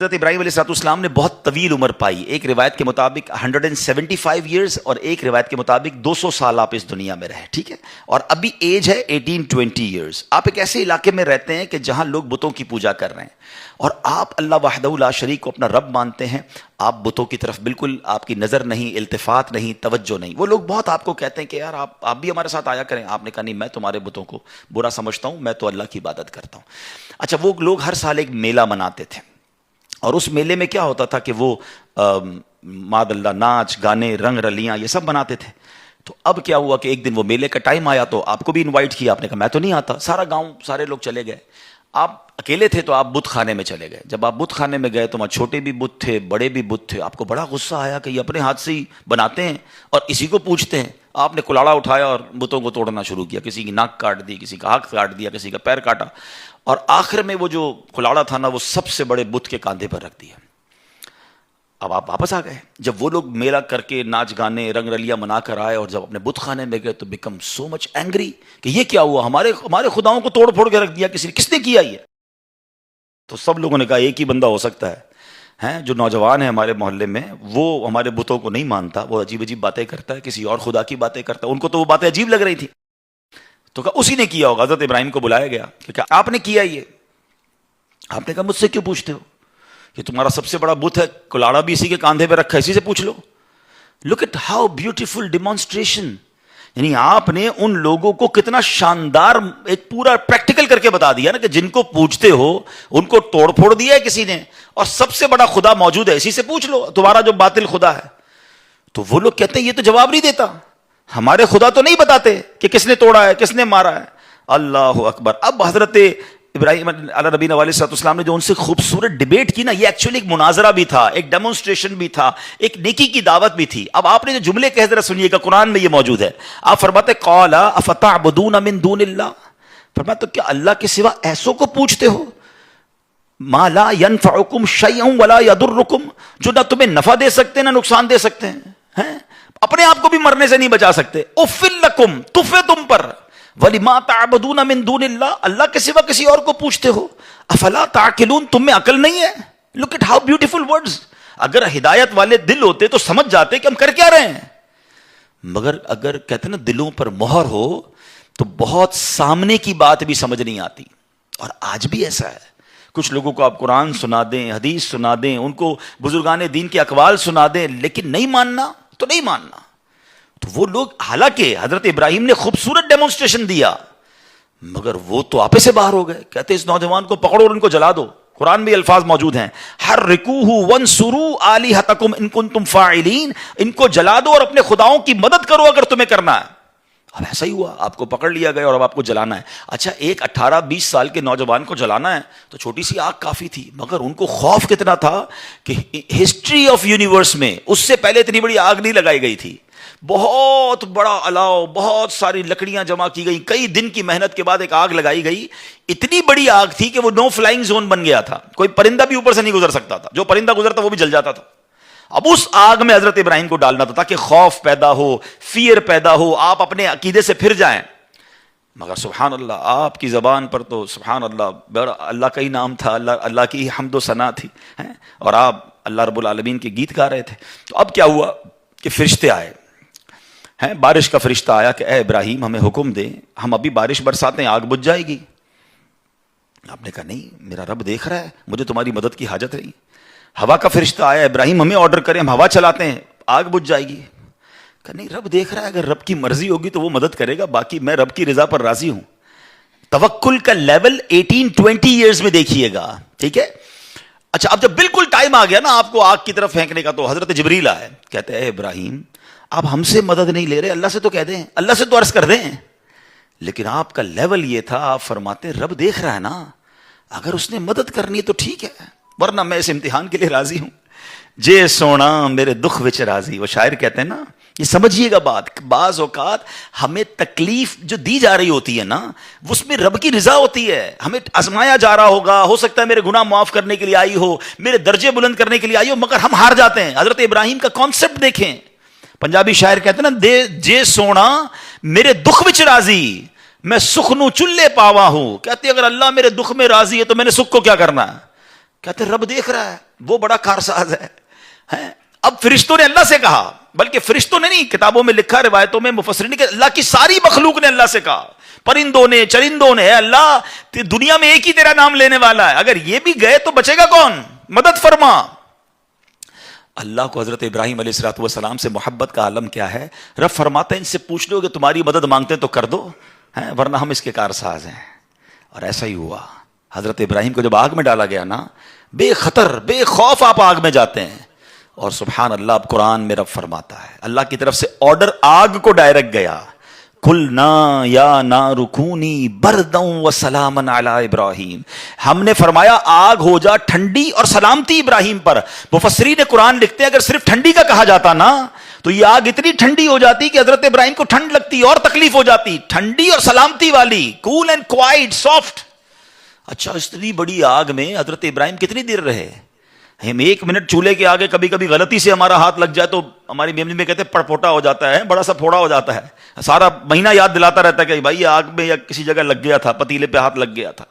حضرت ابراہیم علیہ السلام نے بہت طویل عمر پائی. ایک روایت کے مطابق 175 ایئرز اور ایک روایت کے مطابق 200 سال آپ اس دنیا میں رہے. ٹھیک ہے, اور ابھی ایج ہے 18-20 ایئرز. آپ ایک ایسے علاقے میں رہتے ہیں کہ جہاں لوگ بتوں کی پوجا کر رہے ہیں اور آپ اللہ وحدہ لا شریک کو اپنا رب مانتے ہیں. آپ بتوں کی طرف بالکل آپ کی نظر نہیں, التفات نہیں, توجہ نہیں. وہ لوگ بہت آپ کو کہتے ہیں کہ یار آپ بھی ہمارے ساتھ آیا کریں. آپ نے کہا نہیں, میں تمہارے بتوں کو برا سمجھتا ہوں, میں تو اللہ کی عبادت کرتا ہوں. اچھا, وہ لوگ ہر سال ایک میلہ مناتے تھے اور اس میلے میں کیا ہوتا تھا کہ وہ ماد اللہ ناچ گانے رنگ رلیاں یہ سب بناتے تھے. تو اب کیا ہوا کہ ایک دن وہ میلے کا ٹائم آیا تو آپ کو بھی انوائٹ کیا. آپ نے کہا میں تو نہیں آتا. سارا گاؤں سارے لوگ چلے گئے, آپ اکیلے تھے تو آپ بت خانے میں چلے گئے. جب آپ بت خانے میں گئے تو وہاں چھوٹے بھی بت تھے, بڑے بھی بت تھے. آپ کو بڑا غصہ آیا کہ یہ اپنے ہاتھ سے ہی بناتے ہیں اور اسی کو پوجتے ہیں. آپ نے کلاڑا اٹھایا اور بتوں کو توڑنا شروع کیا. کسی کی ناک کاٹ دی, کسی کا ہاتھ کاٹ دیا, کسی کا پیر کاٹا, اور آخر میں وہ جو کلاڑا تھا نا وہ سب سے بڑے بت کے کاندھے پر رکھ دیا. اب آپ واپس آ گئے. جب وہ لوگ میلہ کر کے ناچ گانے رنگ رلیاں منا کر آئے اور جب اپنے بت خانے میں گئے تو بیکم سو مچ اینگری کہ یہ کیا ہوا, ہمارے خداؤں کو توڑ پھوڑ کے رکھ دیا, کس نے کیا یہ؟ تو سب لوگوں نے کہا ایک ہی بندہ ہو سکتا ہے جو نوجوان ہے ہمارے محلے میں, وہ ہمارے بتوں کو نہیں مانتا, وہ عجیب عجیب باتیں کرتا ہے, کسی اور خدا کی باتیں کرتا ہے. ان کو تو وہ باتیں عجیب لگ رہی تھی تو کہا اسی نے کیا ہوگا. حضرت ابراہیم کو بلایا گیا کہ آپ نے کیا یہ. آپ نے کہا مجھ سے کیوں پوچھتے ہو, یہ تمہارا سب سے بڑا بت ہے, کلاڑا بھی اسی کے کاندھے پہ رکھا ہے, اسی سے پوچھ لو. لک اٹ ہاؤ بیوٹیفل ڈیمانسٹریشن. یعنی آپ نے ان لوگوں کو کتنا شاندار ایک پورا پریکٹیکل کر کے بتا دیا نا کہ جن کو پوچھتے ہو ان کو توڑ پھوڑ دیا ہے کسی نے, اور سب سے بڑا خدا موجود ہے, اسی سے پوچھ لو تمہارا جو باطل خدا ہے. تو وہ لوگ کہتے ہیں یہ تو جواب نہیں دیتا, ہمارے خدا تو نہیں بتاتے کہ کس نے توڑا ہے کس نے مارا ہے. اللہ اکبر. اب حضرت ابراہیم علیہ نبینا علیہ السلام نے جو ان سے خوبصورت ڈیبیٹ کی نا, یہ ایکچولی ایک مناظرہ بھی تھا, ایک ڈیمونسٹریشن بھی تھا, ایک نیکی کی دعوت بھی تھی. اب آپ نے جو جملے کہہ ذرا سنیے گا, قرآن میں یہ موجود ہے. آپ فرماتے قال افتعبدون من دون اللہ, فرمایا تو کیا اللہ کے سوا ایسوں کو پوچھتے ہو, ما لا ينفعکم شیئا ولا یضرکم, جو نہ تمہیں نفع دے سکتے نہ نقصان دے سکتے ہیں, اپنے آپ کو بھی مرنے سے نہیں بچا سکتے. اف لکم, تف تم پر, وَلِمَا تَعْبُدُونَ مِن دُونِ اللَّهِ, اللہ کے سوا کسی اور کو پوچھتے ہو. افلا تعقلون, تم میں عقل نہیں ہے. Look at how beautiful words. اگر ہدایت والے دل ہوتے تو سمجھ جاتے کہ ہم کر کیا رہے ہیں, مگر اگر کہتے ہیں نا دلوں پر مہر ہو تو بہت سامنے کی بات بھی سمجھ نہیں آتی. اور آج بھی ایسا ہے, کچھ لوگوں کو آپ قرآن سنا دیں, حدیث سنا دیں, ان کو بزرگان دین کے اقوال سنا دیں, لیکن نہیں ماننا تو نہیں ماننا. تو وہ لوگ, حالانکہ حضرت ابراہیم نے خوبصورت ڈیمونسٹریشن دیا, مگر وہ تو آپے سے باہر ہو گئے. کہتے اس نوجوان کو پکڑو اور ان کو جلا دو. قرآن میں الفاظ موجود ہیں, حرکوہ وانصروا آلہتکم ان کنتم فاعلین, ان کو جلا دو اور اپنے خداؤں کی مدد کرو اگر تمہیں کرنا ہے. اب ایسا ہی ہوا, آپ کو پکڑ لیا گیا اور اب آپ کو جلانا ہے. اچھا, ایک 18-20 سال کے نوجوان کو جلانا ہے تو چھوٹی سی آگ کافی تھی, مگر ان کو خوف کتنا تھا کہ ہسٹری آف یونیورس میں اس سے پہلے اتنی بڑی آگ نہیں لگائی گئی تھی. بہت بڑا الاؤ, بہت ساری لکڑیاں جمع کی گئی, کئی دن کی محنت کے بعد ایک آگ لگائی گئی. اتنی بڑی آگ تھی کہ وہ نو فلائنگ زون بن گیا تھا, کوئی پرندہ بھی اوپر سے نہیں گزر سکتا تھا, جو پرندہ گزرتا وہ بھی جل جاتا تھا. اب اس آگ میں حضرت ابراہیم کو ڈالنا تھا تاکہ خوف پیدا ہو, فیئر پیدا ہو, آپ اپنے عقیدے سے پھر جائیں. مگر سبحان اللہ, آپ کی زبان پر تو سبحان اللہ, اللہ کا ہی نام تھا, اللہ کی حمد و ثنا تھی, اور آپ اللہ رب العالمین کے گیت گا رہے تھے. تو اب کیا ہوا کہ فرشتے آئے, بارش کا فرشتہ آیا کہ اے ابراہیم ہمیں حکم دے, ہم ابھی بارش برساتے ہیں آگ بجھ جائے گی. آپ نے کہا نہیں, میرا رب دیکھ رہا ہے, مجھے تمہاری مدد کی حاجت نہیں. ہوا کا فرشتہ آیا, ابراہیم ہمیں آرڈر کریں, ہم ہوا چلاتے ہیں آگ بجھ جائے گی. کہ نہیں, رب دیکھ رہا ہے, اگر رب کی مرضی ہوگی تو وہ مدد کرے گا, باقی میں رب کی رضا پر راضی ہوں. توکل کا لیول 18-20 ایئرز میں دیکھیے گا, ٹھیک ہے. اچھا, اب جب بالکل ٹائم آ گیا نا آپ کو آگ کی طرف پھینکنے کا, تو حضرت جبریل آئے, کہتے ہیں اے ابراہیم آپ ہم سے مدد نہیں لے رہے, اللہ سے تو کہہ دیں, اللہ سے تو عرض کر دیں. لیکن آپ کا لیول یہ تھا, آپ فرماتے رب دیکھ رہا ہے نا, اگر اس نے مدد کرنی ہے تو ٹھیک ہے, ورنہ میں اس امتحان کے لیے راضی ہوں. جے سونا میرے دکھ وچ راضی, وہ شاعر کہتے ہیں نا, یہ سمجھیے گا بات. بعض اوقات ہمیں تکلیف جو دی جا رہی ہوتی ہے نا, اس میں رب کی رضا ہوتی ہے. ہمیں آزمایا جا رہا ہوگا, ہو سکتا ہے میرے گناہ معاف کرنے کے لیے آئی ہو, میرے درجے بلند کرنے کے لیے آئی ہو, مگر ہم ہار جاتے ہیں. حضرت ابراہیم کا کانسیپٹ دیکھیں, پنجابی شاعر کہتے ہیں نا, جے سونا میرے دکھ وچ راضی, میں سکھ نو چلے پاوا ہوں. کہتے اگر اللہ میرے دکھ میں راضی ہے تو میں نے سکھ کو کیا کرنا ہے. کہتے رب دیکھ رہا ہے، وہ بڑا کارساز ہے. اب فرشتوں نے اللہ سے کہا، بلکہ فرشتوں نے نہیں، کتابوں میں لکھا، روایتوں میں مفسرین نے کہ اللہ کی ساری مخلوق نے اللہ سے کہا، پرندوں نے، چرندوں نے، اے اللہ دنیا میں ایک ہی تیرا نام لینے والا ہے، اگر یہ بھی گئے تو بچے گا کون؟ مدد فرما. اللہ کو حضرت ابراہیم علیہ السلام سے محبت کا عالم کیا ہے. رب فرماتے ہیں ان سے پوچھ لو کہ تمہاری مدد مانگتے ہیں تو کر دو، ورنہ ہم اس کے کارساز ہیں. اور ایسا ہی ہوا. حضرت ابراہیم کو جب آگ میں ڈالا گیا نا، بے خطر بے خوف آپ آگ میں جاتے ہیں. اور سبحان اللہ، اب قرآن میں رب فرماتا ہے، اللہ کی طرف سے آرڈر آگ کو ڈائریکٹ گیا، قُلْنَا يَا نَارُ كُونِي بَرْدًا وَسَلَامًا عَلَىٰ ابراہیم. ہم نے فرمایا آگ ہو جا ٹھنڈی اور سلامتی ابراہیم پر. مفسرین قرآن لکھتے ہیں اگر صرف ٹھنڈی کا کہا جاتا نا تو یہ آگ اتنی ٹھنڈی ہو جاتی کہ حضرت ابراہیم کو ٹھنڈ لگتی اور تکلیف ہو جاتی. ٹھنڈی اور سلامتی والی، کول اینڈ کوائٹ، سافٹ. اچھا، اتنی بڑی آگ میں حضرت ابراہیم کتنی دیر رہے؟ ہم ایک منٹ چولہے کے آگے کبھی کبھی غلطی سے ہمارا ہاتھ لگ جائے تو ہماری میموری میں کہتے ہیں پڑپوٹا ہو جاتا ہے، بڑا سا پھوڑا ہو جاتا ہے، سارا مہینہ یاد دلاتا رہتا ہے کہ بھائی آگ میں یا کسی جگہ لگ گیا تھا، پتیلے پہ ہاتھ لگ گیا تھا.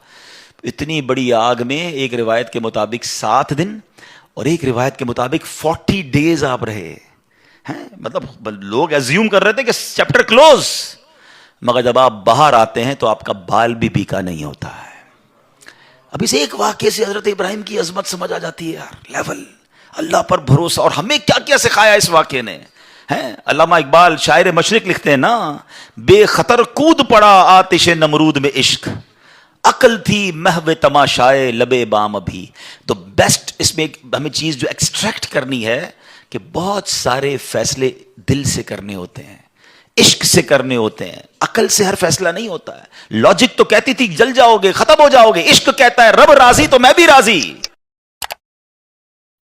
اتنی بڑی آگ میں ایک روایت کے مطابق 7 دن اور ایک روایت کے مطابق 40 days آپ رہے ہیں. مطلب لوگ ایزیوم کر رہے تھے کہ چیپٹر کلوز، مگر جب آپ باہر آتے ہیں تو آپ کا بال بھی بیکا نہیں ہوتا ہے. اب اس ایک واقعے سے حضرت ابراہیم کی عظمت سمجھ آ جاتی ہے یار. لیول، اللہ پر بھروسہ. اور ہمیں کیا کیا سکھایا اس واقعے نے. علامہ اقبال شاعر مشرق لکھتے ہیں نا، بے خطر کود پڑا آتش نمرود میں عشق، عقل تھی محو تماشائے لبے بام ابھی. تو بیسٹ اس میں ہمیں چیز جو ایکسٹریکٹ کرنی ہے کہ بہت سارے فیصلے دل سے کرنے ہوتے ہیں، عشق سے کرنے ہوتے ہیں. عقل سے ہر فیصلہ نہیں ہوتا ہے. لاجک تو کہتی تھی جل جاؤ گے، ختم ہو جاؤ گے. عشق کہتا ہے رب راضی تو میں بھی راضی.